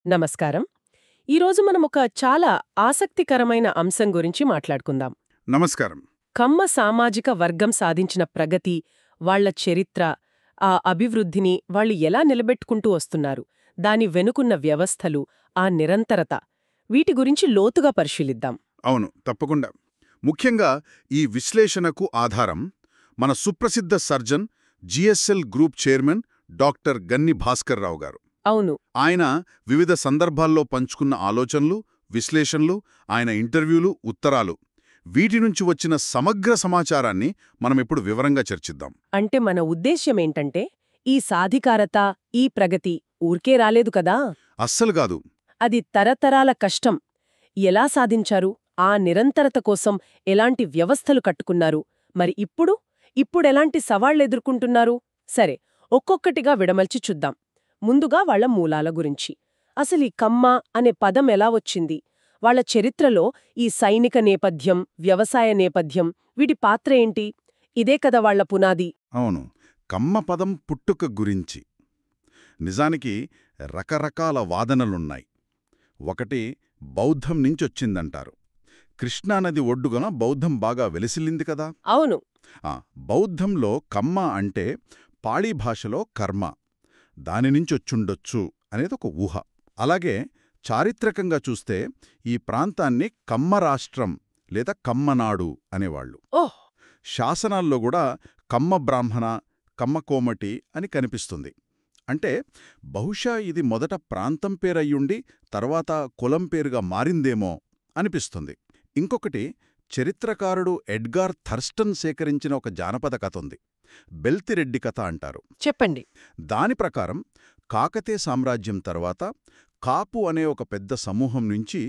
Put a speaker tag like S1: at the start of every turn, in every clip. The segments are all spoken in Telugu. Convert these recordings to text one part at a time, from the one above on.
S1: నమస్కారం. ఈరోజు మనం ఒక చాలా ఆసక్తికరమైన అంశం గురించి మాట్లాడుకుందాం.
S2: నమస్కారం.
S1: కమ్మ సామాజిక వర్గం సాధించిన ప్రగతి, వాళ్ళ చరిత్ర, ఆ అభివృద్ధిని వాళ్ళు ఎలా నిలబెట్టుకుంటూ వస్తున్నారు, దాని వెనుకున్న వ్యవస్థలు, ఆ నిరంతరత, వీటి గురించి లోతుగా పరిశీలిద్దాం.
S2: అవును, తప్పకుండా. ముఖ్యంగా ఈ విశ్లేషణకు ఆధారం మన సుప్రసిద్ధ surgeon, GSL group chairman doctor Ganni Bhaskar Rao గారు.
S1: అవును.
S2: ఆయన వివిధ సందర్భాల్లో పంచుకున్న ఆలోచనలు, విశ్లేషణలు, ఆయన ఇంటర్వ్యూలు, ఉత్తరాలు, వీటి నుంచి వచ్చిన సమగ్ర సమాచారాన్ని మనమిప్పుడు వివరంగా చర్చిద్దాం.
S1: అంటే మన ఉద్దేశ్యమేంటంటే, ఈ సాధికారత, ఈ ప్రగతి ఊర్కే రాలేదు కదా.
S2: అస్సలు కాదు.
S1: అది తరతరాల కష్టం. ఎలా సాధించారు? ఆ నిరంతరత కోసం ఎలాంటి వ్యవస్థలు కట్టుకున్నారు? మరి ఇప్పుడెలాంటి సవాళ్లెదుర్కొంటున్నారు? సరే, ఒక్కొక్కటిగా విడమల్చి చూద్దాం. ముందుగా వాళ్ల మూలాల గురించి. అసలీ కమ్మ అనే పదం ఎలా వచ్చింది? వాళ్ల చరిత్రలో ఈ సైనిక నేపథ్యం, వ్యవసాయ నేపథ్యం, వీటి పాత్ర ఏంటి? ఇదే కదా వాళ్ల పునాది.
S2: అవును, కమ్మ పదం పుట్టుక గురించి నిజానికి రకరకాల వాదనలున్నాయి. ఒకటి, బౌద్ధం నుంచొచ్చిందంటారు. కృష్ణానది ఒడ్డుగన బౌద్ధం బాగా వెలిసిల్లింది కదా.
S1: అవును.
S2: బౌద్ధంలో కమ్మ అంటే పాళీ భాషలో కర్మ, దానినుంచొచ్చుండొచ్చు అనేది ఒక ఊహ. అలాగే చారిత్రకంగా చూస్తే ఈ ప్రాంతాన్ని కమ్మరాష్ట్రం లేదా కమ్మనాడు అనేవాళ్లు.
S1: ఓహ్!
S2: శాసనాల్లో కూడా కమ్మ బ్రాహ్మణ, కమ్మ కోమటి అని కనిపిస్తుంది. అంటే బహుశా ఇది మొదట ప్రాంతం పేరయ్యుండి తర్వాత కులం పేరుగా మారిందేమో అనిపిస్తుంది. ఇంకొకటి, చరిత్రకారుడు ఎడ్గార్ థర్స్టన్ సేకరించిన ఒక జానపద కథ ఉంది. బెల్తిరెడ్డి కథ అంటారు.
S1: చెప్పండి.
S2: దాని ప్రకారం కాకతీయ సామ్రాజ్యం తర్వాత కాపు అనే ఒక పెద్ద సమూహం నుంచి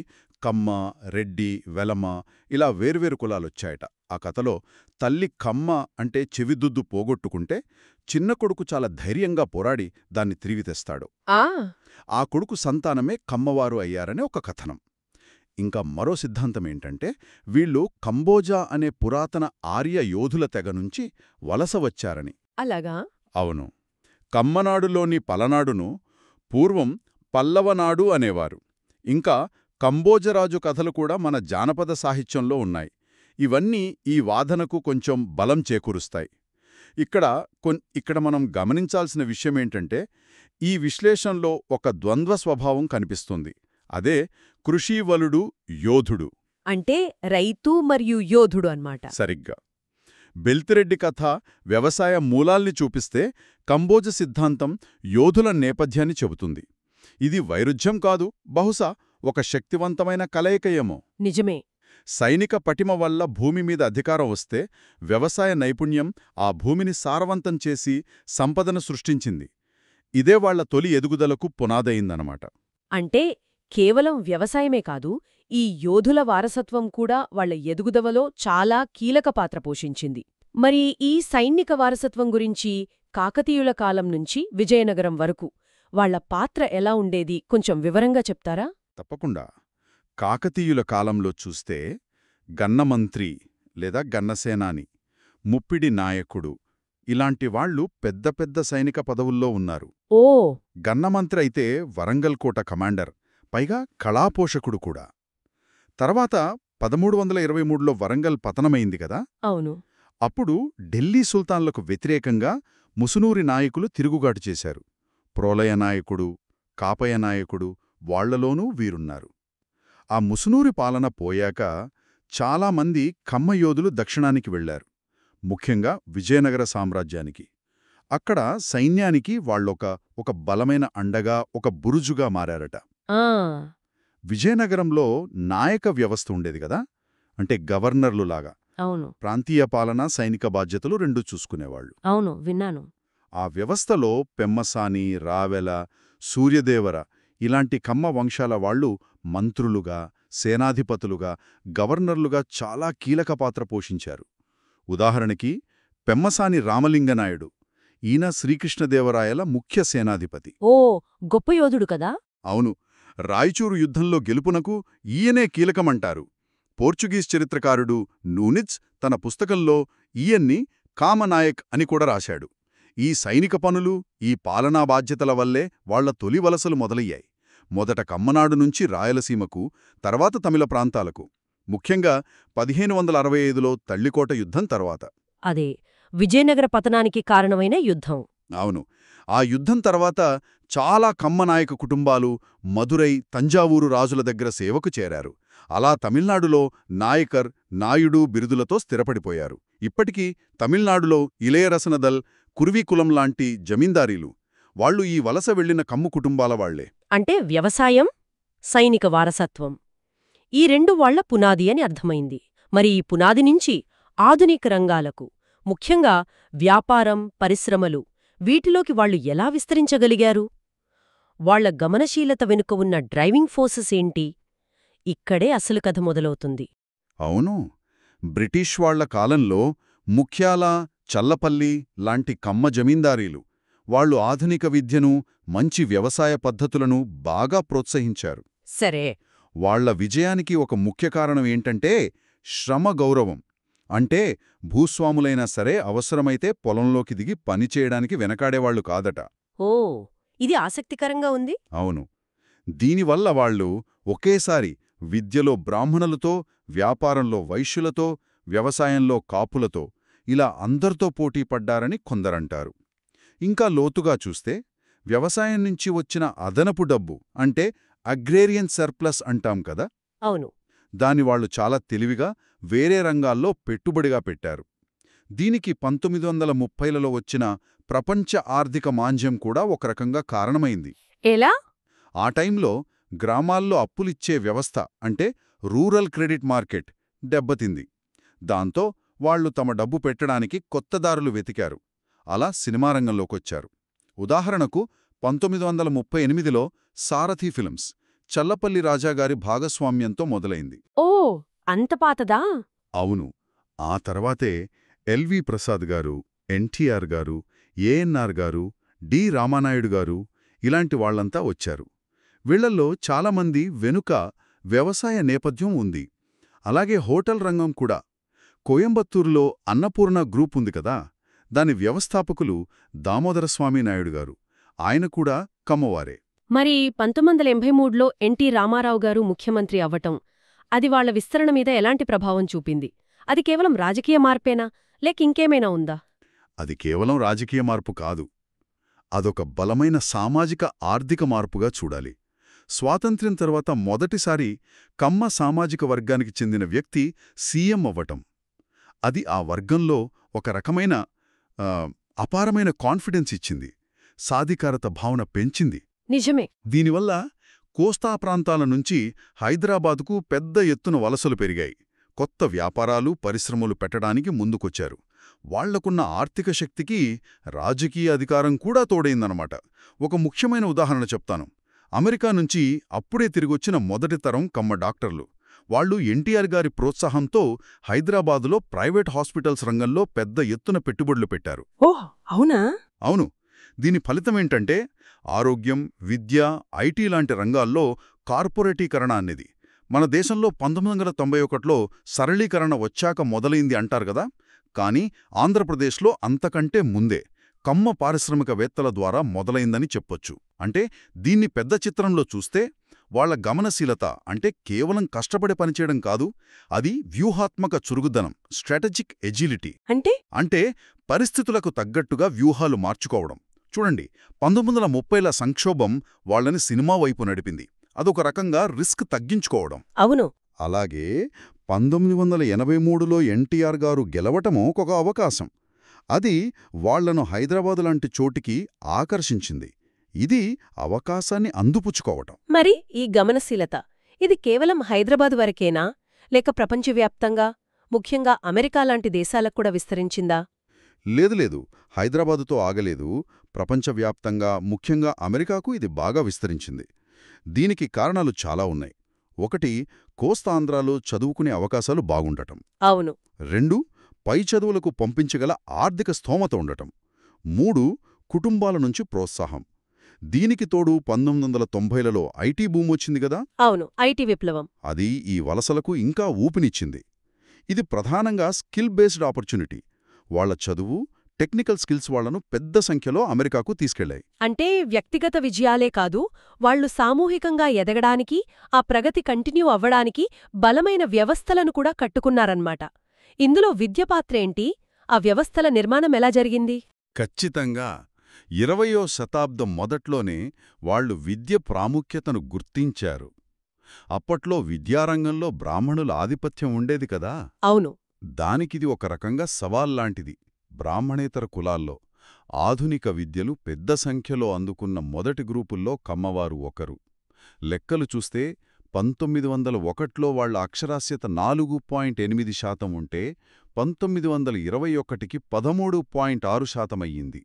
S2: కమ్మ, రెడ్డి, వెలమ ఇలా వేర్వేరు కులాలొచ్చాయట. ఆ కథలో తల్లి కమ్మ అంటే చెవిదుద్దు పోగొట్టుకుంటే చిన్న కొడుకు చాలా ధైర్యంగా పోరాడి దాన్ని తిరిగి తెస్తాడు. ఆ కొడుకు సంతానమే కమ్మవారు అయ్యారనే ఒక కథనం. ఇంకా మరో సిద్ధాంతమేంటంటే వీళ్ళు కంబోజా అనే పురాతన ఆర్య యోధుల తెగ నుంచి వలస వచ్చారని.
S1: అలాగా?
S2: అవును. కమ్మనాడులోని పలనాడును పూర్వం పల్లవనాడు అనేవారు. ఇంకా కంబోజరాజు కథలు కూడా మన జానపద సాహిత్యంలో ఉన్నాయి. ఇవన్నీ ఈ వాదనకు కొంచెం బలం చేకూరుస్తాయి. ఇక్కడ మనం గమనించాల్సిన విషయమేంటంటే ఈ విశ్లేషణలో ఒక ద్వంద్వ స్వభావం కనిపిస్తుంది. అదే కృషీవలుడు, యోధుడు.
S1: అంటే రైతు మరియు యోధుడు అన్నమాట.
S2: సరిగ్గా. బెల్తిరెడ్డి కథ వ్యవసాయ మూలాల్ని చూపిస్తే కంబోజ సిద్ధాంతం యోధుల నేపథ్యాన్ని చెబుతుంది. ఇది వైరుధ్యం కాదు, బహుశా ఒక శక్తివంతమైన కలయికయేమో.
S1: నిజమే.
S2: సైనిక పటిమ వల్ల భూమి మీద అధికారం వస్తే వ్యవసాయ నైపుణ్యం ఆ భూమిని సారవంతం చేసి సంపదను సృష్టించింది. ఇదే వాళ్ల తొలి ఎదుగుదలకు పునాదయిందనమాట.
S1: అంటే కేవలం వ్యవసాయమే కాదు, ఈ యోధుల వారసత్వం కూడా వాళ్ల ఎదుగుదలలో చాలా కీలక పాత్ర పోషించింది. మరి ఈ సైనిక వారసత్వం గురించి కాకతీయుల కాలం నుంచి విజయనగరం వరకు వాళ్ల పాత్ర ఎలా ఉండేది కొంచెం వివరంగా చెప్తారా?
S2: తప్పకుండా. కాకతీయుల కాలంలో చూస్తే గన్నమంత్రి లేదా గన్నసేనాని, ముప్పిడి నాయకుడు ఇలాంటి వాళ్లు పెద్ద పెద్ద సైనిక పదవుల్లో ఉన్నారు.
S1: ఓ!
S2: గన్నమంత్రి అయితే వరంగల్ కోట కమాండర్, పైగా కళాపోషకుడు కూడా. తర్వాత 1323లో వరంగల్ పతనమైంది కదా.
S1: అవును.
S2: అప్పుడు ఢిల్లీ సుల్తాన్లకు వ్యతిరేకంగా ముసునూరి నాయకులు తిరుగుబాటు చేశారు. ప్రోలయ నాయకుడు, కాపయ నాయకుడు వాళ్లలోనూ వీరున్నారు. ఆ ముసునూరి పాలన పోయాక చాలామంది కమ్మయోధులు దక్షిణానికి వెళ్లారు, ముఖ్యంగా విజయనగర సామ్రాజ్యానికి. అక్కడ సైన్యానికి వాళ్ళొక బలమైన అండగా, ఒక బురుజుగా మారారట. విజయనగరంలో నాయక వ్యవస్థ ఉండేది కదా, అంటే గవర్నర్లులాగా.
S1: అవును.
S2: ప్రాంతీయ పాలన, సైనిక బాధ్యతలు రెండూ చూసుకునేవాళ్లు.
S1: అవును, విన్నాను.
S2: ఆ వ్యవస్థలో పెమ్మసాని, రావెల, సూర్యదేవర ఇలాంటి కమ్మ వంశాల వాళ్లు మంత్రులుగా, సేనాధిపతులుగా, గవర్నర్లుగా చాలా కీలక పాత్ర పోషించారు. ఉదాహరణకి పెమ్మసాని రామలింగనాయుడు, ఈయన శ్రీకృష్ణదేవరాయల ముఖ్య సేనాధిపతి.
S1: ఓ, గొప్ప యోధుడు కదా.
S2: అవును. రాయచూరు యుద్ధంలో గెలుపునకు ఈయనే కీలకమంటారు. పోర్చుగీస్ చరిత్రకారుడు నూనిజ్ తన పుస్తకంలో ఈయన్ని కామనాయక్ అని కూడా రాశాడు. ఈ సైనిక పనులు, ఈ పాలనా బాధ్యతల వల్లే వాళ్ల తొలి వలసలు మొదలయ్యాయి. మొదట కమ్మనాడు నుంచి రాయలసీమకు, తర్వాత తమిళ ప్రాంతాలకు. ముఖ్యంగా 1565లో తల్లికోట యుద్ధం తర్వాత.
S3: అదే విజయనగర పతనానికి కారణమైన యుద్ధం.
S2: అవును. ఆ యుద్ధం తర్వాత చాలా కమ్మనాయక కుటుంబాలు మదురై, తంజావూరు రాజుల దగ్గర సేవకు చేరారు. అలా తమిళనాడులో నాయకర్, నాయుడు బిరుదులతో స్థిరపడిపోయారు. ఇప్పటికీ తమిళనాడులో ఇళయరసనదల్, కురువీకులం లాంటి జమీందారీలు, వాళ్లు ఈ వలస వెళ్లిన కమ్ము కుటుంబాల వాళ్లే.
S3: అంటే వ్యవసాయం, సైనిక వారసత్వం ఈ రెండు వాళ్ల పునాది అని అర్థమైంది. మరి ఈ పునాది నుంచి ఆధునిక రంగాలకు, ముఖ్యంగా వ్యాపారం, పరిశ్రమలు, వీటిలోకి వాళ్లు ఎలా విస్తరించగలిగారు? వాళ్ల గమనశీలత వెనుక ఉన్న డ్రైవింగ్ ఫోర్సెస్ ఏంటి? ఇక్కడే అసలు కథ మొదలవుతుంది.
S2: అవును. బ్రిటిష్ వాళ్ల కాలంలో ముఖ్యాల, చల్లపల్లి లాంటి కమ్మ జమీందారీలు వాళ్లు ఆధునిక విద్యను, మంచి వ్యవసాయ పద్ధతులను బాగా ప్రోత్సహించారు.
S3: సరే,
S2: వాళ్ల విజయానికి ఒక ముఖ్య కారణం ఏంటంటే శ్రమ గౌరవం. అంటే భూస్వాములైనా సరే అవసరమైతే పొలంలోకి దిగి పనిచేయడానికి వెనకాడేవాళ్లు కాదట.
S3: ఓ, ఇది ఆసక్తికరంగా ఉంది.
S2: అవును. దీనివల్ల వాళ్లు ఒకేసారి విద్యలో బ్రాహ్మణులతో, వ్యాపారంలో వైశ్యులతో, వ్యవసాయంలో కాపులతో ఇలా అందరితో పోటీపడ్డారని కొందరంటారు. ఇంకా లోతుగా చూస్తే వ్యవసాయం నుంచి వచ్చిన అదనపు డబ్బు, అంటే అగ్రేరియన్ సర్ప్లస్ అంటాం కదా,
S3: అవును,
S2: దాన్ని వాళ్లు చాలా తెలివిగా వేరే రంగాల్లో పెట్టుబడిగా పెట్టారు. దీనికి 1930లలో వచ్చిన ప్రపంచ ఆర్థిక మాంద్యం కూడా ఒక రకంగా కారణమైంది.
S3: ఎలా?
S2: ఆ టైంలో గ్రామాల్లో అప్పులిచ్చే వ్యవస్థ, అంటే రూరల్ క్రెడిట్ మార్కెట్ దెబ్బతింది. దాంతో వాళ్లు తమ డబ్బు పెట్టడానికి కొత్త దారులు వెతికారు. అలా సినిమా రంగంలోకొచ్చారు. ఉదాహరణకు 1938లో సారథి ఫిల్మ్స్ చల్లపల్లి రాజాగారి భాగస్వామ్యంతో మొదలైంది.
S3: ఓ, అంత పాతదా?
S2: అవును. ఆ తర్వాతే ఎల్వి ప్రసాద్ గారు, ఎన్టీఆర్ గారు, ఏఎన్ఆర్ గారు, డి రామానాయుడు గారు ఇలాంటి వాళ్లంతా వచ్చారు. వీళ్లల్లో చాలామంది వెనుక వ్యవసాయ నేపథ్యం ఉంది. అలాగే హోటల్ రంగం కూడా. కోయంబత్తూరులో అన్నపూర్ణ గ్రూప్ ఉంది కదా, దాని వ్యవస్థాపకులు దామోదరస్వామి నాయుడు గారు. ఆయన కూడా కమ్మవారే.
S3: మరి 1983లో ఎన్టీ రామారావు గారు ముఖ్యమంత్రి అవ్వటం, అది వాళ్ల విస్తరణ మీద ఎలాంటి ప్రభావం చూపింది? అది కేవలం రాజకీయ మార్పేనా, లేక ఇంకేమైనా ఉందా?
S2: అది కేవలం రాజకీయ మార్పు కాదు. అదొక బలమైన సామాజిక ఆర్థిక మార్పుగా చూడాలి. స్వాతంత్ర్యం తర్వాత మొదటిసారి కమ్మ సామాజిక వర్గానికి చెందిన వ్యక్తి సీఎం అవ్వటం, అది ఆ వర్గంలో ఒక రకమైన అపారమైన కాన్ఫిడెన్స్ ఇచ్చింది. సాధికారత భావన పెంచింది.
S3: నిజమే.
S2: దీనివల్ల కోస్తా ప్రాంతాల నుంచి హైదరాబాదుకు పెద్ద ఎత్తున వలసలు పెరిగాయి. కొత్త వ్యాపారాలు, పరిశ్రమలు పెట్టడానికి ముందుకొచ్చారు. వాళ్లకున్న ఆర్థిక శక్తికి రాజకీయ అధికారం కూడా తోడైందనమాట. ఒక ముఖ్యమైన ఉదాహరణ చెప్తాను. అమెరికా నుంచి అప్పుడే తిరిగొచ్చిన మొదటి తరం కమ్మ డాక్టర్లు. వాళ్లు ఎన్టీఆర్ గారి ప్రోత్సాహంతో హైదరాబాదులో ప్రైవేట్ హాస్పిటల్స్ రంగంలో పెద్ద ఎత్తున పెట్టుబడులు పెట్టారు.
S3: ఓహ్, అవునా?
S2: అవును. దీని ఫలితమేంటంటే ఆరోగ్యం, విద్య, ఐటీ లాంటి రంగాల్లో కార్పొరేటీకరణ అనేది. మన దేశంలో 1991లో సరళీకరణ వచ్చాక మొదలైంది అంటారు గదా, కానీ ఆంధ్రప్రదేశ్లో అంతకంటే ముందే కమ్మ పారిశ్రామికవేత్తల ద్వారా మొదలైందని చెప్పొచ్చు. అంటే దీన్ని పెద్ద చిత్రంలో చూస్తే వాళ్ల గమనశీలత అంటే కేవలం కష్టపడి పనిచేయడం కాదు, అది వ్యూహాత్మక చురుకుదనం, స్ట్రాటజిక్ ఎజిలిటీ. అంటే పరిస్థితులకు తగ్గట్టుగా వ్యూహాలు మార్చుకోవడం. చూడండి, 1930ల సంక్షోభం వాళ్లని సినిమా వైపు నడిపింది. అదొక రకంగా రిస్క్ తగ్గించుకోవడం.
S3: అవును.
S2: అలాగే 1983లో ఎన్టీఆర్ గారు గెలవటమో ఒక అవకాశం. అది వాళ్లను హైదరాబాదు లాంటి చోటికి ఆకర్షించింది. ఇది అవకాశాన్ని అందిపుచ్చుకోవటం.
S3: మరి ఈ గమనశీలత, ఇది కేవలం హైదరాబాదు వరకేనా, లేక ప్రపంచవ్యాప్తంగా, ముఖ్యంగా అమెరికా లాంటి దేశాలకు కూడా విస్తరించిందా?
S2: లేదు, హైదరాబాదుతో ఆగలేదు. ప్రపంచవ్యాప్తంగా, ముఖ్యంగా అమెరికాకు ఇది బాగా విస్తరించింది. దీనికి కారణాలు చాలా ఉన్నాయి. ఒకటి, కోస్తాంధ్రాలో చదువుకునే అవకాశాలు బాగుండటం.
S3: అవును.
S2: 2, పై చదువులకు పంపించగల ఆర్థిక స్థోమత ఉండటం. 3, కుటుంబాల నుంచి ప్రోత్సాహం. దీనికి తోడు 1990లలో ఐటీ బూమ్ వచ్చింది గదా.
S3: అవును, ఐటీ విప్లవం.
S2: అది ఈ వలసలకు ఇంకా ఊపినిచ్చింది. ఇది ప్రధానంగా స్కిల్ బేస్డ్ ఆపర్చునిటీ. వాళ్ల చదువు, టెక్నికల్ స్కిల్స్ వాళ్లను పెద్ద సంఖ్యలో అమెరికాకు తీసుకెళ్లాయి.
S3: అంటే వ్యక్తిగత విజయాలే కాదు, వాళ్లు సామూహికంగా ఎదగడానికి, ఆ ప్రగతి కంటిన్యూ అవ్వడానికి బలమైన వ్యవస్థలను కూడా కట్టుకున్నారన్నమాట. ఇందులో విద్య పాత్రేంటి? ఆ వ్యవస్థల నిర్మాణమెలా జరిగింది?
S2: ఖచ్చితంగా 20వ శతాబ్దం మొదట్లోనే వాళ్లు విద్య ప్రాముఖ్యతను గుర్తించారు. అప్పట్లో విద్యారంగంలో బ్రాహ్మణుల ఆధిపత్యం ఉండేది కదా.
S3: అవును.
S2: దానికిది ఒక రకంగా సవాల్లాంటిది. బ్రాహ్మణేతర కులాల్లో ఆధునిక విద్యలు పెద్ద సంఖ్యలో అందుకున్న మొదటి గ్రూపుల్లో కమ్మవారు ఒకరు. లెక్కలు చూస్తే 1901లో వాళ్ల అక్షరాస్యత 4.8% ఉంటే 1921కి 13.6% అయ్యింది.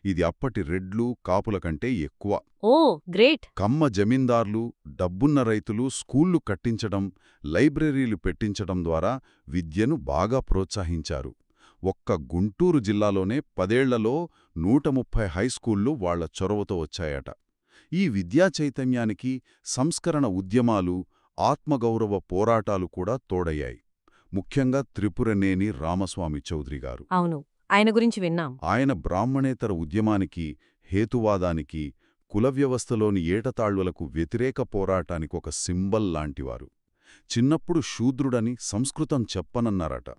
S2: ఇది అప్పటి రెడ్లు, కాపుల కంటే ఎక్కువ.
S3: ఓ గ్రేట్!
S2: కమ్మ జమీందార్లు, డబ్బున్న రైతులు స్కూళ్లు కట్టించడం, లైబ్రరీలు పెట్టించడం ద్వారా విద్యను బాగా ప్రోత్సహించారు. ఒక్క గుంటూరు జిల్లాలోనే 10 ఏళ్లలో 130 హైస్కూళ్లు వాళ్ల చొరవతో వచ్చాయట. ఈ విద్యా చైతన్యానికి సంస్కరణ ఉద్యమాలు, ఆత్మగౌరవ పోరాటాలు కూడా తోడయ్యాయి. ముఖ్యంగా త్రిపురనేని రామస్వామి చౌదరి గారు.
S3: అవును, ఆయన గురించి విన్నాం.
S2: ఆయన బ్రాహ్మణేతర ఉద్యమానికి, హేతువాదానికి, కుల వ్యవస్థలోని ఏటతాళ్వలకు వ్యతిరేక పోరాటానికి ఒక సింబల్ లాంటివారు. చిన్నప్పుడు శూద్రుడని సంస్కృతం చెప్పనన్నారట.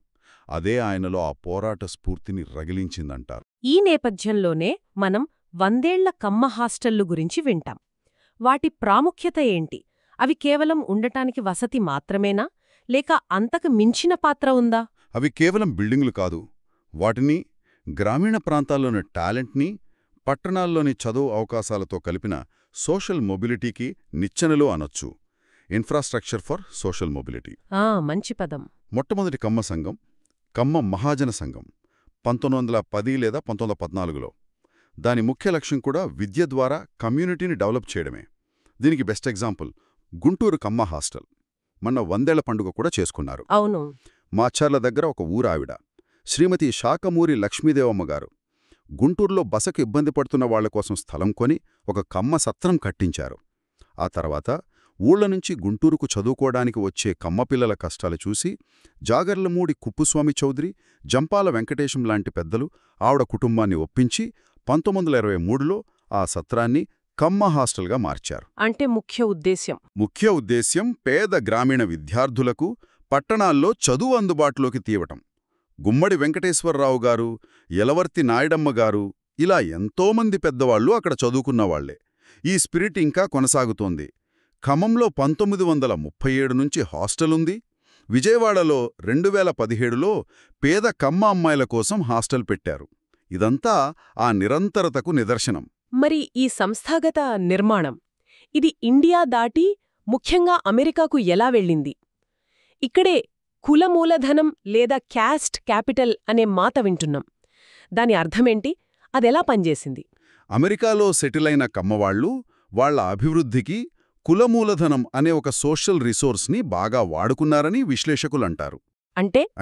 S2: అదే ఆయనలో ఆ పోరాట స్ఫూర్తిని రగిలించిందంటారు.
S3: ఈ నేపథ్యంలోనే మనం 100 ఏళ్ల కమ్మ హాస్టళ్లు గురించి వింటాం. వాటి ప్రాముఖ్యత ఏంటి? అవి కేవలం ఉండటానికి వసతి మాత్రమేనా, లేక అంతకు మించిన పాత్ర ఉందా?
S2: అవి కేవలం బిల్డింగులు కాదు. వాటిని గ్రామీణ ప్రాంతాల్లోని టాలెంట్ని, పట్టణాల్లోని చదువు అవకాశాలతో కలిపిన సోషల్ మొబిలిటీకి నిచ్చెనలు అనొచ్చు. Infrastructure for social mobility.
S3: మంచి పదం.
S2: మొట్టమొదటి కమ్మ సంఘం కమ్మ మహాజన సంఘం 1910 లేదా 1914లో. దాని ముఖ్య లక్ష్యం కూడా విద్య ద్వారా కమ్యూనిటీని డెవలప్ చేయడమే. దీనికి బెస్ట్ ఎగ్జాంపుల్ గుంటూరు కమ్మ హాస్టల్. మొన్న 100 ఏళ్ల పండుగ కూడా చేసుకున్నారు.
S3: అవును.
S2: మాచర్ల దగ్గర ఒక ఊరావిడ శ్రీమతి శాకమూరి లక్ష్మీదేవమ్మ గారు గుంటూరులో బసకు ఇబ్బంది పడుతున్న వాళ్ల కోసం స్థలం కొని ఒక కమ్మ సత్రం కట్టించారు. ఆ తర్వాత ఊళ్ల నుంచి గుంటూరుకు చదువుకోవడానికి వచ్చే కమ్మపిల్లల కష్టాలు చూసి జాగర్లమూడి కుప్పుస్వామి చౌదరి, జంపాల వెంకటేశం లాంటి పెద్దలు ఆవిడ కుటుంబాన్ని ఒప్పించి 1923లో ఆ సత్రాన్ని కమ్మ హాస్టల్గా మార్చారు.
S3: అంటే ముఖ్య
S2: ఉద్దేశ్యం పేద గ్రామీణ విద్యార్థులకు పట్టణాల్లో చదువు అందుబాటులోకి తీయటం. గుమ్మడి వెంకటేశ్వరరావు గారు, యలవర్తి నాయుడమ్మ గారు, ఇలా ఎంతోమంది పెద్దవాళ్లు అక్కడ చదువుకున్నవాళ్లే. ఈ స్పిరిట్ ఇంకా కొనసాగుతోంది. ఖమ్మంలో 1937 నుంచి హాస్టలుంది. విజయవాడలో 2017లో పేద కమ్మ అమ్మాయిల కోసం హాస్టల్ పెట్టారు. ఇదంతా ఆ నిరంతరతకు నిదర్శనం.
S1: మరి ఈ సంస్థాగత నిర్మాణం ఇది ఇండియా దాటి ముఖ్యంగా అమెరికాకు ఎలా వెళ్ళింది? ఇక్కడే కులమూలధనం లేదా క్యాస్ట్ క్యాపిటల్ అనే మాట వింటున్నాం. దాని అర్థమేంటి? అదెలా పనిచేసింది?
S2: అమెరికాలో సెటిలైన కమ్మవాళ్లు వాళ్ల అభివృద్ధికి కులమూలధనం అనే ఒక సోషల్ రిసోర్స్ని బాగా వాడుకున్నారని విశ్లేషకులంటారు.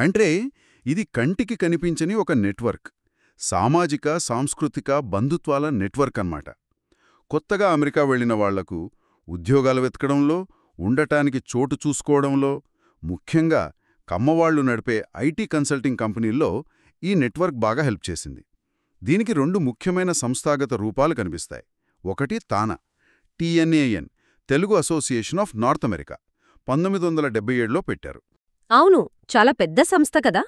S2: అంటే ఇది కంటికి కనిపించని ఒక నెట్వర్క్, సామాజిక, సాంస్కృతిక బంధుత్వాల నెట్వర్క్ అన్నమాట. కొత్తగా అమెరికా వెళ్లిన వాళ్లకు ఉద్యోగాలు వెతకడంలో, ఉండటానికి చోటు చూసుకోవడంలో, ముఖ్యంగా కమ్మవాళ్లు నడిపే ఐటీ కన్సల్టింగ్ కంపెనీల్లో ఈ నెట్వర్క్ బాగా హెల్ప్ చేసింది. దీనికి 2 ముఖ్యమైన సంస్థాగత రూపాలు కనిపిస్తాయి. ఒకటి TANA, TNAN, Telugu association of North America, 1977లో పెట్టారు.
S3: అవును, చాలా పెద్ద సంస్థ కదా.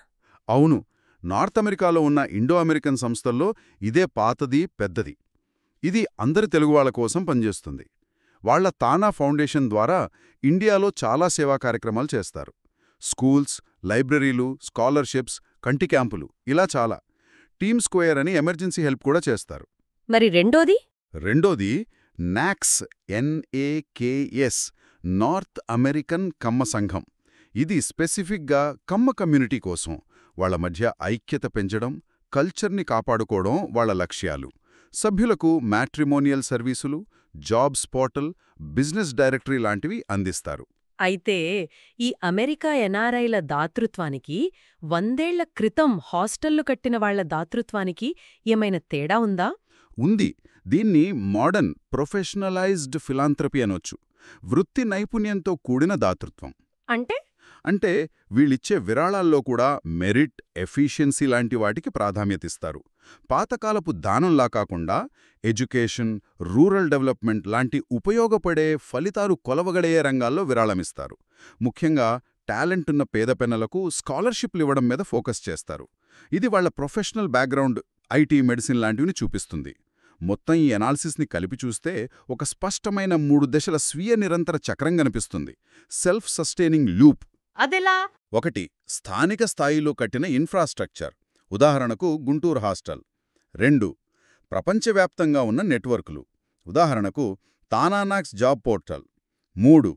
S2: అవును, నార్త్ అమెరికాలో ఉన్న ఇండో అమెరికన్ సంస్థల్లో ఇదే పాతది, పెద్దది. ఇది అందరి తెలుగువాళ్ల కోసం పనిచేస్తుంది. వాళ్ల తానా ఫౌండేషన్ ద్వారా ఇండియాలో చాలా సేవా కార్యక్రమాలు చేస్తారు. స్కూల్స్, లైబ్రరీలు, స్కాలర్షిప్స్, కంటి క్యాంపులు, ఇలా చాలా. టీమ్ స్క్వేర్ అని ఎమర్జెన్సీ హెల్ప్ కూడా చేస్తారు.
S3: మరి రెండోది నాక్స్, NAKS, నార్త్ అమెరికన్ కమ్మ సంఘం. ఇది స్పెసిఫిక్గా కమ్మ కమ్యూనిటీ కోసం, వాళ్ల మధ్య ఐక్యత పెంచడం, కల్చర్ని కాపాడుకోవడం వాళ్ల లక్ష్యాలు. సభ్యులకు మ్యాట్రిమోనియల్ సర్వీసులు, జాబ్స్ పోర్టల్, బిజినెస్ డైరెక్టరీ లాంటివి అందిస్తారు. అయితే ఈ అమెరికా ఎన్ఆర్ఐల దాతృత్వానికి 100 ఏళ్ల క్రితం హాస్టళ్లు కట్టిన వాళ్ల దాతృత్వానికి ఏమైనా తేడా ఉందా?
S2: ఉంది. దీన్ని మోడర్న్ ప్రొఫెషనలైజ్డ్ ఫిలాంథ్రపీ అనొచ్చు. వృత్తి నైపుణ్యంతో కూడిన దాతృత్వం. అంటే వీళ్ళిచ్చే విరాళాల్లో కూడా మెరిట్, ఎఫిషియన్సీ లాంటి వాటికి ప్రాధాన్యతిస్తారు. పాతకాలపు దానంలా కాకుండా ఎడ్యుకేషన్, రూరల్ డెవలప్మెంట్ లాంటి ఉపయోగపడే ఫలితాలు కొలవగలిగే రంగాల్లో విరాళమిస్తారు. ముఖ్యంగా టాలెంట్ ఉన్న పేద పిల్లలకు స్కాలర్షిప్లు ఇవ్వడం మీద ఫోకస్ చేస్తారు. ఇది వాళ్ళ ప్రొఫెషనల్ బ్యాక్గ్రౌండ్, ఐటీ, మెడిసిన్ లాంటివిని చూపిస్తుంది. మొత్తం ఈ ఎనాలిసిస్ని కలిపి చూస్తే ఒక స్పష్టమైన 3 దశల స్వీయ నిరంతర చక్రం కనిపిస్తుంది. Self sustaining loop.
S3: అదెలా?
S2: 1. స్థానిక స్థాయిలో కట్టిన ఇన్ఫ్రాస్ట్రక్చర్, ఉదాహరణకు గుంటూరు హాస్టల్. 2. ప్రపంచవ్యాప్తంగా ఉన్న నెట్వర్క్లు, ఉదాహరణకు తానానాక్స్ జాబ్ పోర్టల్. 3.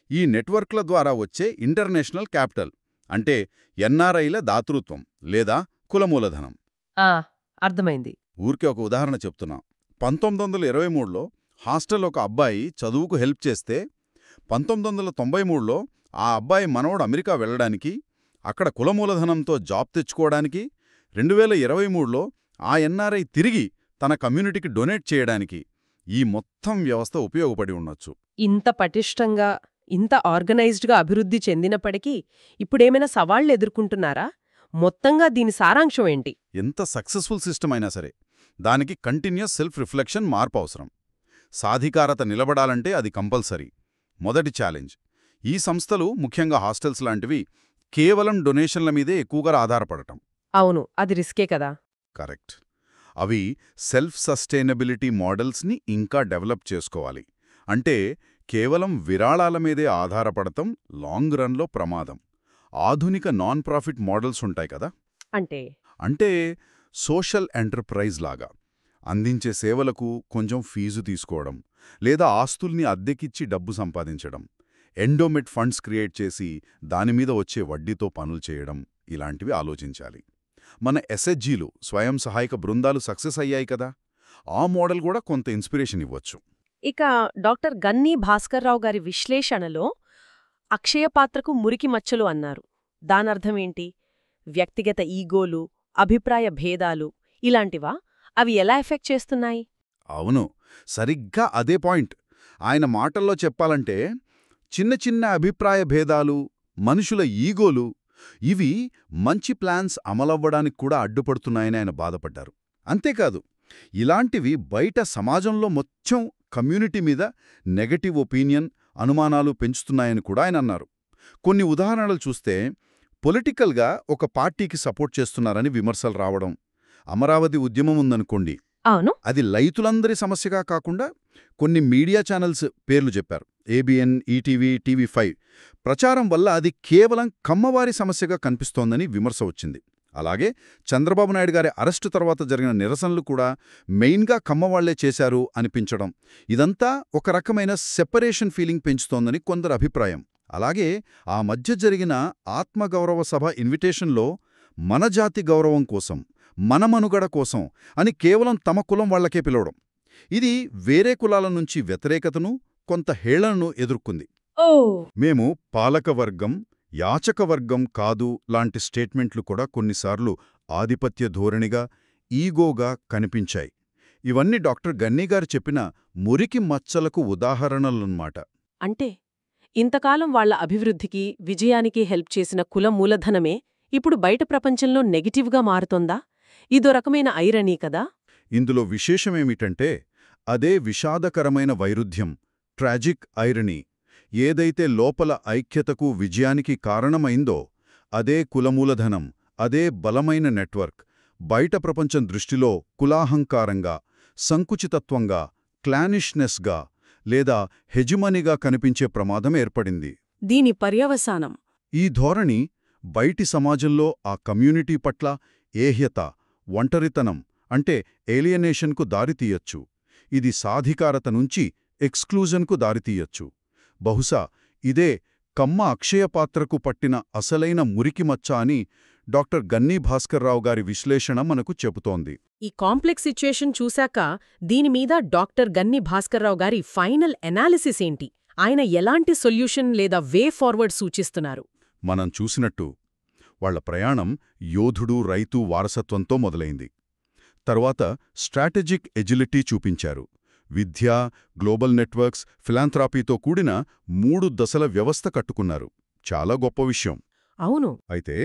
S2: ఈ నెట్వర్క్ల ద్వారా వచ్చే ఇంటర్నేషనల్ క్యాపిటల్, అంటే ఎన్ఆర్ఐల దాతృత్వం లేదా కులమూలధనం.
S3: అర్థమైంది.
S2: ఊరికే ఒక ఉదాహరణ చెప్తున్నా. 1923లో హాస్టల్ ఒక అబ్బాయి చదువుకు హెల్ప్ చేస్తే 1993లో ఆ అబ్బాయి మనవడు అమెరికా వెళ్ళడానికి, అక్కడ కులమూలధనంతో జాబ్ తెచ్చుకోవడానికి, 2023లో ఆ ఎన్ఆర్ఐ తిరిగి తన కమ్యూనిటీకి డొనేట్ చేయడానికి ఈ మొత్తం వ్యవస్థ ఉపయోగపడి ఉండొచ్చు.
S1: ఇంత పటిష్టంగా, ఇంత ఆర్గనైజ్డ్గా అభివృద్ధి చెందినప్పటికీ ఇప్పుడేమైనా సవాళ్లు ఎదుర్కొంటున్నారా? మొత్తంగా దీని సారాంశం ఏంటి?
S2: ఎంత సక్సెస్ఫుల్ సిస్టమ్ అయినా సరే దానికి కంటిన్యూస్ సెల్ఫ్ రిఫ్లెక్షన్, మార్పు అవసరం. సాధికారత నిలబడాలంటే అది కంపల్సరీ. మొదటి ఛాలెంజ్, ఈ సంస్థలు, ముఖ్యంగా హాస్టల్స్ లాంటివి, కేవలం డొనేషన్ల మీదే ఎక్కువగా ఆధారపడటం.
S1: అవును, అది రిస్కే కదా.
S2: కరెక్ట్. అవి సెల్ఫ్ సస్టైనబిలిటీ మోడల్స్ని ఇంకా డెవలప్ చేసుకోవాలి. అంటే కేవలం విరాళాల మీదే ఆధారపడటం లాంగ్ రన్లో ప్రమాదం. ఆధునిక నాన్ ప్రాఫిట్ మోడల్స్ ఉంటాయి కదా, అంటే సోషల్ ఎంటర్ప్రైజ్ లాగా అందించే సేవలకు కొంచెం ఫీజు తీసుకోవడం, లేదా ఆస్తుల్ని అద్దెకిచ్చి డబ్బు సంపాదించడం, ఎండోమెంట్ ఫండ్స్ క్రియేట్ చేసి దానిమీద వచ్చే వడ్డీతో పనులు చేయడం, ఇలాంటివి ఆలోచించాలి. మన ఎస్హెచ్జీలు, స్వయం సహాయక బృందాలు సక్సెస్ అయ్యాయి కదా, ఆ మోడల్ కూడా కొంత ఇన్స్పిరేషన్ ఇవ్వచ్చు.
S3: ఇక డాక్టర్ గన్నీ భాస్కర్రావు గారి విశ్లేషణలో అక్షయపాత్రకు మురికి మచ్చలు అన్నారు. దానర్థమేంటి? వ్యక్తిగత ఈగోలు, అభిప్రాయ భేదాలు ఇలాంటివా? అవి ఎలా ఎఫెక్ట్ చేస్తున్నాయి?
S2: అవును, సరిగ్గా అదే పాయింట్. ఆయన మాటల్లో చెప్పాలంటే చిన్న చిన్న అభిప్రాయ భేదాలు, మనుషుల ఈగోలు, ఇవి మంచి ప్లాన్స్ అమలవ్వడానికి కూడా అడ్డుపడుతున్నాయని ఆయన బాధపడ్డారు. అంతేకాదు, ఇలాంటివి బయట సమాజంలో మొత్తం కమ్యూనిటీ మీద నెగటివ్ ఒపీనియన్, అనుమానాలు పెంచుతున్నాయని కూడా ఆయన అన్నారు. కొన్ని ఉదాహరణలు చూస్తే పొలిటికల్గా ఒక పార్టీకి సపోర్ట్ చేస్తున్నారని విమర్శలు రావడం. అమరావతి ఉద్యమం ఉందనుకోండి,
S3: అవును,
S2: అది రైతులందరి సమస్యగా కాకుండా కొన్ని మీడియా ఛానల్స్ పేర్లు చెప్పారు, ఏబిఎన్, ఈటీవీ, టీవీ5. ప్రచారం వల్ల అది కేవలం కమ్మవారి సమస్యగా కనిపిస్తోందని విమర్శ వచ్చింది. అలాగే చంద్రబాబు నాయుడు గారి అరెస్టు తర్వాత జరిగిన నిరసనలు కూడా మెయిన్గా కమ్మవాళ్లే చేశారు అనిపించడం. ఇదంతా ఒక రకమైన సెపరేషన్ ఫీలింగ్ పెంచుతోందని కొందరు అభిప్రాయం. అలాగే ఆ మధ్య జరిగిన ఆత్మగౌరవ సభ ఇన్విటేషన్లో మన జాతి గౌరవం కోసం, మన మనుగడ కోసం అని కేవలం తమ కులం వాళ్లకే పిలవడం, ఇది వేరే కులాల నుంచి వ్యతిరేకతను, కొంత హేళనను ఎదుర్కొంది. మేము పాలకవర్గం, యాచకవర్గం కాదు లాంటి స్టేట్మెంట్లు కూడా కొన్నిసార్లు ఆధిపత్య ధోరణిగా, ఈగోగా కనిపించాయి. ఇవన్నీ డాక్టర్ గన్నీగారు చెప్పిన మురికి మచ్చలకు ఉదాహరణలన్నమాట.
S1: అంటే ఇంతకాలం వాళ్ల అభివృద్ధికి, విజయానికి హెల్ప్ చేసిన కుల మూలధనమే ఇప్పుడు బయట ప్రపంచంలో నెగిటివ్గా మారుతోందా? ఇదో రకమైన ఐరనీ కదా.
S2: ఇందులో విశేషమేమిటంటే అదే విషాదకరమైన వైరుధ్యం, ట్రాజిక్ ఐరనీ. ఏదైతే లోపల ఐక్యతకు, విజయానికి కారణమైందో అదే కులమూలధనం, అదే బలమైన నెట్వర్క్ బయట ప్రపంచం దృష్టిలో కులాహంకారంగా, సంకుచితత్వంగా, క్లానిష్నెస్గా లేదా హెజిమనీగా కనిపించే ప్రమాదం ఏర్పడింది.
S1: దీని పర్యవసానం
S2: ఈ ధోరణి బయటి సమాజంలో ఆ కమ్యూనిటీ పట్ల ఏహ్యత, ఒంటరితనం అంటే ఏలియనేషన్కు దారితీయచ్చు. ఇది సాధికారత నుంచి ఎక్స్క్లూజన్కు దారితీయచ్చు. బహుశా ఇదే కమ్మ అక్షయపాత్రకు పట్టిన అసలైన మురికిమచ్చ అని డాక్టర్ గన్నీ భాస్కర్రావు గారి విశ్లేషణ మనకు చెబుతోంది.
S1: ఈ కాంప్లెక్స్ సిచ్యుయేషన్ చూశాక దీనిమీద డాక్టర్ గన్నీ భాస్కర్రావు గారి ఫైనల్ ఎనాలిసిస్ ఏంటి? ఆయన ఎలాంటి సొల్యూషన్ లేదా వే ఫార్వర్డ్ సూచిస్తున్నారు?
S2: మనం చూసినట్టు వాళ్ల ప్రయాణం యోధుడు, రైతు వారసత్వంతో మొదలైంది. తర్వాత స్ట్రాటజిక్ ఎజిలిటీ చూపించారు. విద్య, గ్లోబల్ నెట్వర్క్స్, ఫిలాంథ్రాపీతో కూడిన 3 దశల వ్యవస్థ కట్టుకున్నారు. చాలా గొప్ప విషయం.
S3: అవును.
S2: అయితే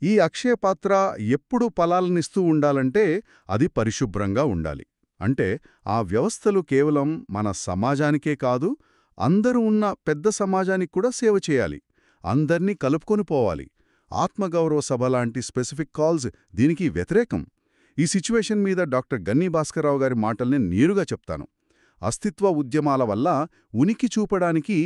S2: ఈ అక్షయపాత్ర ఎప్పుడు ఫలాలనిస్తూ ఉండాలంటే అది పరిశుభ్రంగా ఉండాలి. అంటే ఆ వ్యవస్థలు కేవలం మన సమాజానికే కాదు, అందరూ ఉన్న పెద్ద సమాజానికి కూడా సేవ చేయాలి. అందర్నీ కలుపుకొని పోవాలి. ఆత్మగౌరవ సభ లాంటి స్పెసిఫిక్ కాల్స్ దీనికి వ్యతిరేకం. ఈ సిచ్యువేషన్ మీద డాక్టర్ గన్నీ భాస్కర్రావు గారి మాటల్ని నేరుగా చెప్తాను. అస్తిత్వ ఉద్యమాల వల్ల ఉనికి చూపడానికి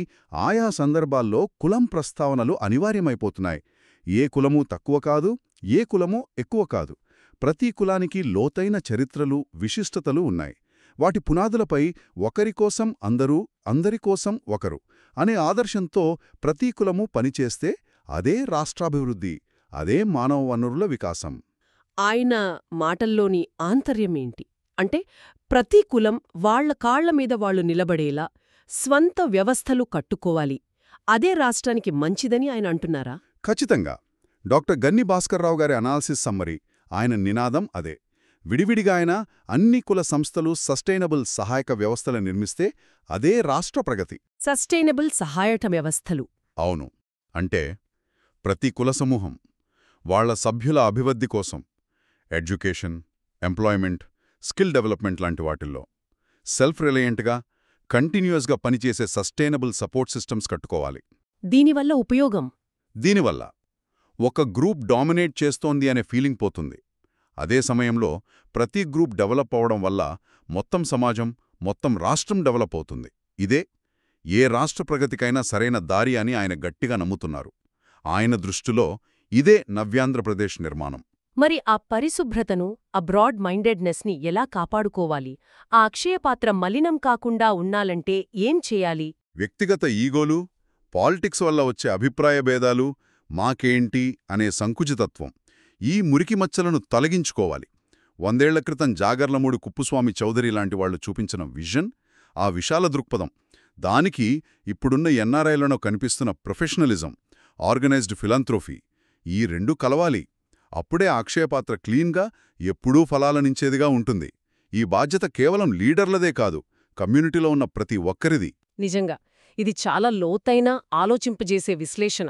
S2: ఆయా సందర్భాల్లో కులం ప్రస్తావనలు అనివార్యమైపోతున్నాయి. ఏ కులమూ తక్కువ కాదు, ఏ కులమూ ఎక్కువ కాదు. ప్రతి కులానికి లోతైన చరిత్రలు, విశిష్టతలు ఉన్నాయి. వాటి పునాదులపై ఒకరికోసం అందరూ, అందరికోసం ఒకరు అనే ఆదర్శంతో ప్రతి కులము పనిచేస్తే అదే రాష్ట్రాభివృద్ధి, అదే మానవ వనరుల వికాసం.
S1: ఆయన మాటల్లోని ఆంతర్యమేంటి? అంటే ప్రతి కులం వాళ్ల కాళ్ల మీద వాళ్లు నిలబడేలా స్వంత వ్యవస్థలు కట్టుకోవాలి, అదే రాష్ట్రానికి మంచిదని ఆయన అంటున్నారా?
S2: ఖచ్చితంగా. డాక్టర్ గన్ని భాస్కర్రావు గారి అనాలిసిస్ సమ్మరీ, ఆయన నినాదం అదే. విడివిడిగా ఆయన అన్ని కుల సంస్థలు సస్టైనబుల్ సహాయక వ్యవస్థలు నిర్మిస్తే అదే రాష్ట్ర ప్రగతి.
S1: సస్టైనబుల్ సహాయక వ్యవస్థలు.
S2: అవును. అంటే ప్రతి కుల సమూహం వాళ్ల సభ్యుల అభివృద్ధి కోసం ఎడ్యుకేషన్, ఎంప్లాయ్మెంట్, స్కిల్ డెవలప్మెంట్ లాంటి వాటిల్లో సెల్ఫ్ రిలయంట్గా, కంటిన్యూయస్గా పనిచేసే సస్టైనబుల్ సపోర్ట్ సిస్టమ్స్ కట్టుకోవాలి.
S1: దీనివల్ల ఉపయోగం?
S2: దీనివల్ల ఒక గ్రూప్ డామినేట్ చేస్తోంది అనే ఫీలింగ్ పోతుంది. అదే సమయంలో ప్రతి గ్రూప్ డెవలప్ అవడం వల్ల మొత్తం సమాజం, మొత్తం రాష్ట్రం డెవలప్ అవుతుంది. ఇదే ఏ రాష్ట్ర ప్రగతికైనా సరైన దారి అని ఆయన గట్టిగా నమ్ముతున్నారు. ఆయన దృష్టిలో ఇదే నవ్యాంధ్రప్రదేశ్ నిర్మాణం.
S3: మరి ఆ పరిశుభ్రతను, ఆ బ్రాడ్ మైండెడ్నెస్ని ఎలా కాపాడుకోవాలి? ఆ అక్షయపాత్ర మలినం కాకుండా ఉండాలంటే ఏం చేయాలి?
S2: వ్యక్తిగత ఈగోలు, పాలిటిక్స్ వల్ల వచ్చే అభిప్రాయ భేదాలు, మాకేంటి అనే సంకుచితత్వం, ఈ మురికి మచ్చలను తొలగించుకోవాలి. 100 ఏళ్ల క్రితం జాగర్లమూడి కుప్పుస్వామి చౌదరి లాంటి వాళ్లు చూపించిన విజన్, ఆ విశాల దృక్పథం, దానికి ఇప్పుడున్న ఎన్ఆర్ఐలలో కనిపిస్తున్న ప్రొఫెషనలిజం, ఆర్గనైజ్డ్ ఫిలాంథ్రోఫీ, ఈ రెండూ కలవాలి. అప్పుడే అక్షయపాత్ర క్లీన్గా, ఎప్పుడూ ఫలాలనించేదిగా ఉంటుంది. ఈ బాధ్యత కేవలం లీడర్లదే కాదు, కమ్యూనిటీలో ఉన్న ప్రతి ఒక్కరిది.
S1: నిజంగా ఇది చాలా లోతైన, ఆలోచింపజేసే విశ్లేషణ.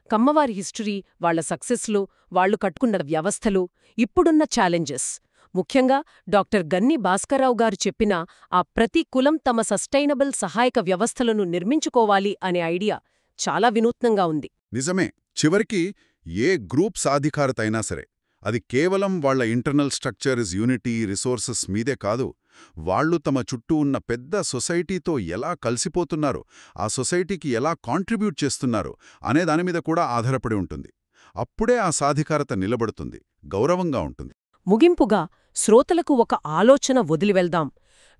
S1: కమ్మవారి హిస్టరీ, వాళ్ల సక్సెస్లు, వాళ్లు కట్టుకున్న వ్యవస్థలు, ఇప్పుడున్న ఛాలెంజెస్, ముఖ్యంగా డాక్టర్ గన్ని భాస్కర్రావు గారు చెప్పిన ఆ ప్రతి కులం తమ సస్టైనబుల్ సహాయక వ్యవస్థలను నిర్మించుకోవాలి అనే ఐడియా చాలా వినూత్నంగా ఉంది.
S2: నిజమే. చివరికి ఏ గ్రూప్ సాధికారత అయినా సరే, అది కేవలం వాళ్ల ఇంటర్నల్ స్ట్రక్చర్స్, యూనిటీ, రిసోర్సెస్ మీదే కాదు, వాళ్లు తమ చుట్టూ ఉన్న పెద్ద సొసైటీతో ఎలా కలిసిపోతున్నారు, ఆ సొసైటీకి ఎలా కాంట్రిబ్యూట్ చేస్తున్నారు అనే దానిమీద కూడా ఆధారపడి ఉంటుంది. అప్పుడే ఆ సాధికారత నిలబడుతుంది, గౌరవంగా ఉంటుంది.
S1: ముగింపుగా శ్రోతలకు ఒక ఆలోచన వదిలివెళ్దాం.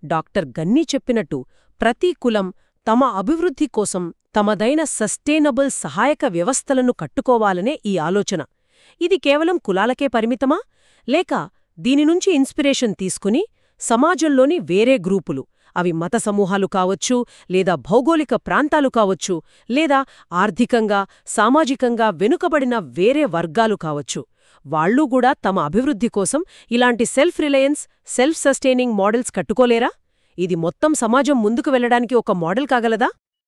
S1: డాక్టర్ గన్నీ చెప్పినట్టు ప్రతి కులం తమ అభివృద్ధి కోసం తమదైన సస్టైనబుల్ సహాయక వ్యవస్థలను కట్టుకోవాలనే ఈ ఆలోచన. ఇది కేవలం కులాలకే పరిమితమా? లేక దీనినుంచి ఇన్స్పిరేషన్ తీసుకుని సమాజంలోని వేరే గ్రూపులు, అవి మత సమూహాలు కావచ్చు, లేదా భౌగోళిక ప్రాంతాలు కావచ్చు, లేదా ఆర్థికంగా, సామాజికంగా వెనుకబడిన వేరే వర్గాలు కావచ్చు, వాళ్లూ కూడా తమ అభివృద్ధి కోసం ఇలాంటి self reliance, self sustaining models కట్టుకోలేరా? ఇది మొత్తం సమాజం ముందుకు వెళ్లడానికి ఒక మోడల్ కాగలదా?